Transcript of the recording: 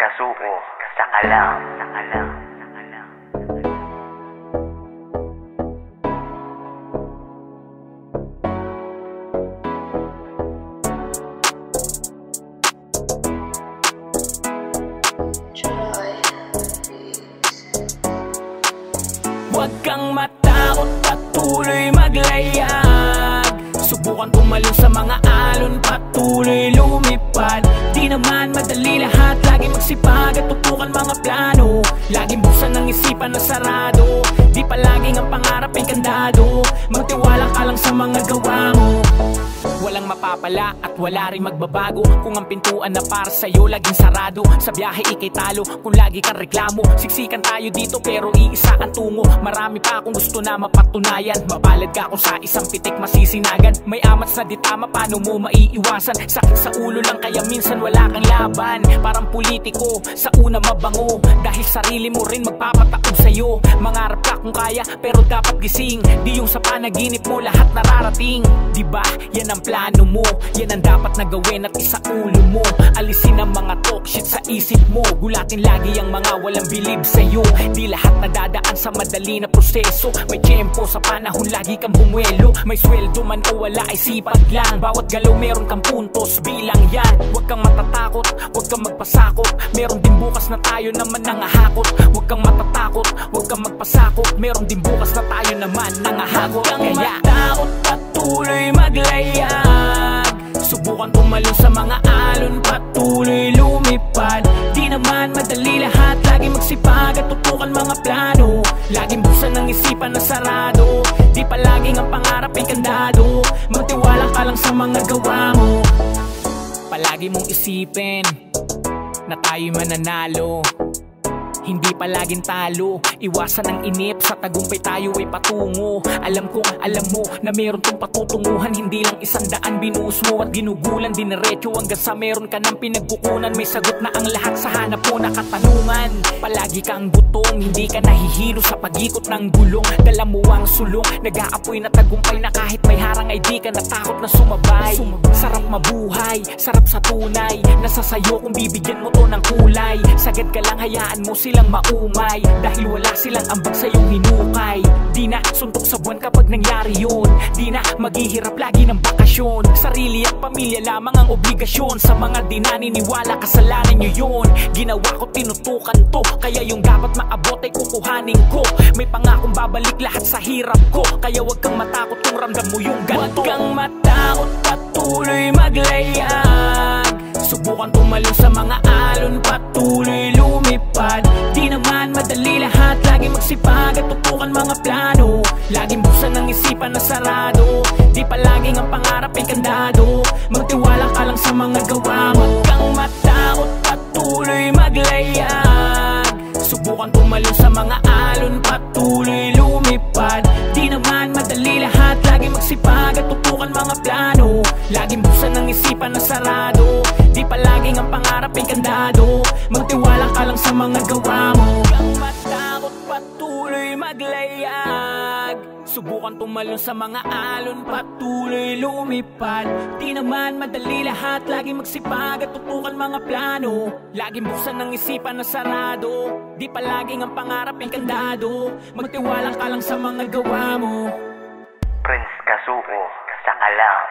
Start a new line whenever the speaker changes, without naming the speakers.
Kasuko, saka lang.
Huwag kang matakot, patuloy maglayag. Subukan tumalon sa mga alon, patuloy lumipad. Di naman madali lahat, lagi magsipag at tutukan mga plano. Laging buksan ng isipan na sarado, di palaging ang pangarap ay kandado. Magtiwala ka lang sa mga gawa mo. Walang mapapala at wala rin magbabago kung ang pintuan na para sa'yo laging sarado. Sa biyahe ikay talo kung lagi kang reklamo. Siksikan tayo dito pero iisa ang tungo. Marami pa akong gusto na mapatunayan. Mapalad ka kung sa isang pitik masisinagan. May amats na di tama, paano mo maiiwasan? Sakit sa ulo lang kaya minsan wala kang laban. Parang politiko, sa una mabango, dahil sarili mo rin magpapataob sa'yo. Mangarap ka kung kaya pero dapat gising. Di yung sa panaginip mo lahat nararating. Diba? Yan ang plano mo, yan ang dapat na gawin at isa ulo mo. Alisin ang mga talk shit sa isip mo. Gulatin lagi ang mga walang bilib sa'yo. Di lahat nadadaan sa madali na proseso. May tiyempo sa panahon, lagi kang bumuelo. May sweldo man o wala ay sipag lang. Bawat galaw meron kang puntos, bilang yan. Huwag kang matatakot, huwag kang magpasakot. Meron din bukas na tayo naman nangahakot. Huwag kang matatakot, huwag kang magpasakot. Meron din bukas na tayo naman nangahakot. Huwag kang matakot, patuloy maglayag. Subukan tumalon sa mga alon, patuloy lumipad. Di naman madali lahat, lagi magsipag at tutukan mga plano. Laging buksan ng isipan na sarado, di palaging ang pangarap ay kandado. Magtiwala ka lang sa mga gawa mo. Palagi mong isipin na tayo'y mananalo, hindi palaging talo. Iwasan ang inip, sa tagumpay tayo ay patungo. Alam mo na meron tong patutunguhan. Hindi lang 100 binuhos mo at ginugulan diniretso hanggang sa meron ka ng pinagkukunan. May sagot na ang lahat sa hanap mo na katanungan. Palagi kang gutom, hindi ka nahihilo sa pag-ikot ng gulong. Dala mo ang sulong, nag-aapoy na tagumpay na kahit may harang ay di ka natakot na sumabay. Sarap mabuhay, sarap sa tunay. Nasa sayo kung bibigyan mo to ng kulay. Sagad ka lang, hayaan mo silang maumay, dahil wala silang ambag sa iyong hinukay. Di na suntok sa buwan kapag nangyari yun. Di na maghihirap lagi ng bakasyon. Sarili at pamilya lamang ang obligasyon. Sa mga di naniniwala, kasalanan nyo yun. Ginawa ko, tinutukan to, kaya yung dapat maabot ay kukuhanin ko. May pangakong babalik lahat sa hirap ko, kaya wag kang matakot kung ramdam mo yung ganito. Wag kang matakot, patuloy maglayag. Subukan tumalon sa mga alon, patuloy lumipad. Di naman madali lahat, lagi magsipag at tutukan mga plano. Laging buksan ng isipan na sarado, di palaging ang pangarap ay kandado. Magtiwala ka lang sa mga gawa mo. Huwag kang matakot, patuloy maglayag. Subukan tumalon sa mga alon, patuloy lumipad. Di naman madali lahat, lagi magsipag at tutukan mga plano. Laging buksan ng isipan na sarado, di palaging ang pangarap ay kandado. Magtiwala ka lang sa mga gawa mo. Huwag kang matakot, patuloy maglayag. Subukan tumalon sa mga alon, patuloy lumipad. Di naman madali lahat, laging magsipag at tutukan mga plano. Laging buksan ng isipan na sarado, di palaging ang pangarap ay kandado. Magtiwala ka lang sa mga gawa mo.
Prince Kasuko, saka lang.